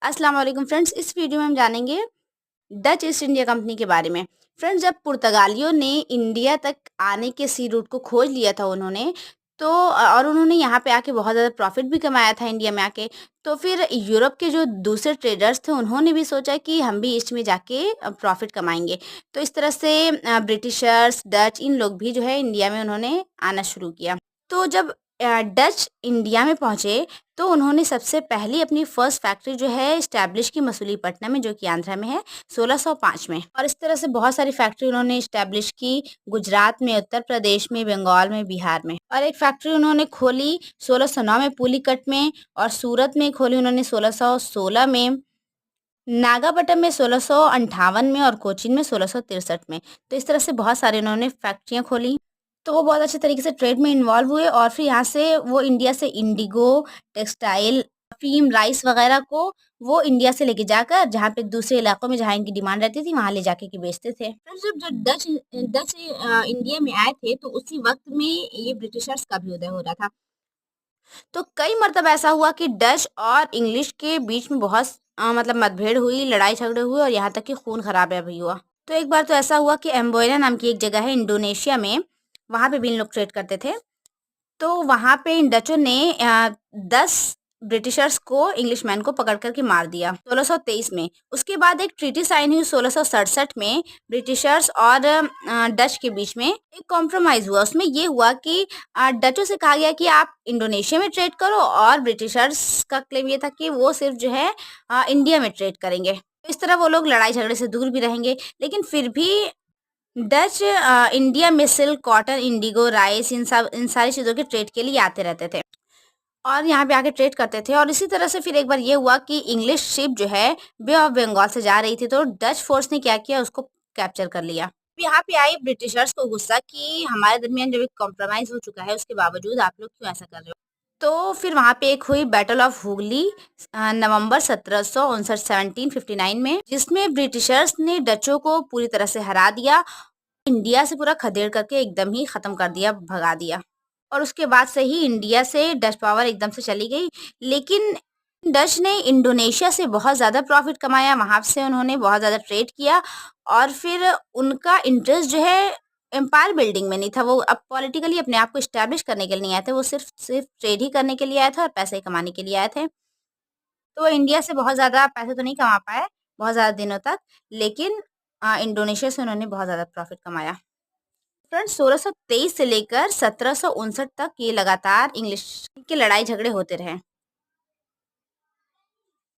अस्सलाम वालेकुम फ्रेंड्स, इस वीडियो में हम जानेंगे डच ईस्ट इंडिया कंपनी के बारे में। फ्रेंड्स, जब पुर्तगालियों ने इंडिया तक आने के सी रूट को खोज लिया था उन्होंने, तो और उन्होंने यहाँ पे आके बहुत ज़्यादा प्रॉफिट भी कमाया था इंडिया में आके। तो फिर यूरोप के जो दूसरे ट्रेडर्स थे उन्होंने भी सोचा कि हम भी ईस्ट में जाके प्रॉफिट कमाएंगे। तो इस तरह से ब्रिटिशर्स, डच, इन लोग भी जो है इंडिया में उन्होंने आना शुरू किया। तो जब डच इंडिया में पहुँचे तो उन्होंने सबसे पहली अपनी फर्स्ट फैक्ट्री जो है इस्टेब्लिश की मसूलीपट्टनम में, जो कि आंध्रा में है, 1605 में। और इस तरह से बहुत सारी फैक्ट्री उन्होंने इस्टेब्लिश की गुजरात में, उत्तर प्रदेश में, बंगाल में, बिहार में। और एक फैक्ट्री उन्होंने खोली 1609 में पुलीकट में, और सूरत में खोली उन्होंने 1616 में, नागापट्टनम में 1658 में, और कोचीन में 1663 में। तो इस तरह से बहुत सारे उन्होंने फैक्ट्रियाँ खोली। तो वो बहुत अच्छे तरीके से ट्रेड में इन्वॉल्व हुए, और फिर यहाँ से वो इंडिया से इंडिगो, टेक्सटाइल, अफ़ीम, राइस वगैरह को वो इंडिया से लेके जाकर जहाँ पे दूसरे इलाकों में जहाँ इनकी डिमांड रहती थी वहाँ ले जाके के बेचते थे। फिर जब जो डच डच इंडिया में आए थे तो उसी वक्त में ये ब्रिटिशर्स का भी उदय हो रहा था। तो कई मर्तबा ऐसा हुआ कि डच और इंग्लिश के बीच में बहुत मतलब मतभेड़ हुई, लड़ाई झगड़े हुए, और यहाँ तक कि खून खराबा भी हुआ। तो एक बार तो ऐसा हुआ कि एम्बोयना नाम की एक जगह है इंडोनेशिया में, वहाँ पे भी इन लोग ट्रेड करते थे। तो वहाँ पे इन डचों ने 10 ब्रिटिशर्स को, इंग्लिशमैन को पकड़ कर के मार दिया 1623 में। उसके बाद एक ट्रीटी साइन हुई 1667 में ब्रिटिशर्स और डच के बीच में। एक कॉम्प्रोमाइज़ हुआ, उसमें ये हुआ कि डचों से कहा गया कि आप इंडोनेशिया में ट्रेड करो, और ब्रिटिशर्स का क्लेम ये था कि वो सिर्फ जो है इंडिया में ट्रेड करेंगे। तो इस तरह वो लोग लड़ाई झगड़े से दूर भी रहेंगे, लेकिन फिर भी डच इंडिया में सिल्क, कॉटन, इंडिगो, राइस, इन सारी चीज़ों के ट्रेड के लिए आते रहते थे और यहाँ पे आके ट्रेड करते थे। और इसी तरह से फिर एक बार ये हुआ कि इंग्लिश शिप जो है बे ऑफ बंगाल से जा रही थी, तो डच फोर्स ने क्या किया, उसको कैप्चर कर लिया। यहाँ पे आई ब्रिटिशर्स को गुस्सा कि हमारे दरमियान जब एक कॉम्प्रोमाइज़ हो चुका है उसके बावजूद आप लोग क्यों ऐसा कर रहे हो। तो फिर वहाँ पे एक हुई बैटल ऑफ हुगली नवंबर 1759 1759 में, जिसमें ब्रिटिशर्स ने डचों को पूरी तरह से हरा दिया, इंडिया से पूरा खदेड़ करके एकदम ही ख़त्म कर दिया, भगा दिया। और उसके बाद से ही इंडिया से डच पावर एकदम से चली गई। लेकिन डच ने इंडोनेशिया से बहुत ज़्यादा प्रॉफ़िट कमाया, वहाँ से उन्होंने बहुत ज़्यादा ट्रेड किया, और फिर उनका इंटरेस्ट जो है एम्पायर बिल्डिंग में नहीं था। वो अब पॉलिटिकली अपने आप को एस्टैब्लिश करने के लिए नहीं आए थे, वो सिर्फ़ ट्रेड ही करने के लिए आए थे और पैसे ही कमाने के लिए आए थे। तो वो इंडिया से बहुत ज़्यादा पैसे तो नहीं कमा पाए बहुत ज़्यादा दिनों तक, लेकिन इंडोनेशिया से उन्होंने बहुत ज़्यादा प्रॉफ़िट कमाया। फ्रेंड्स, 1623 से लेकर 1759 तक ये लगातार इंग्लिश के लड़ाई झगड़े होते रहे।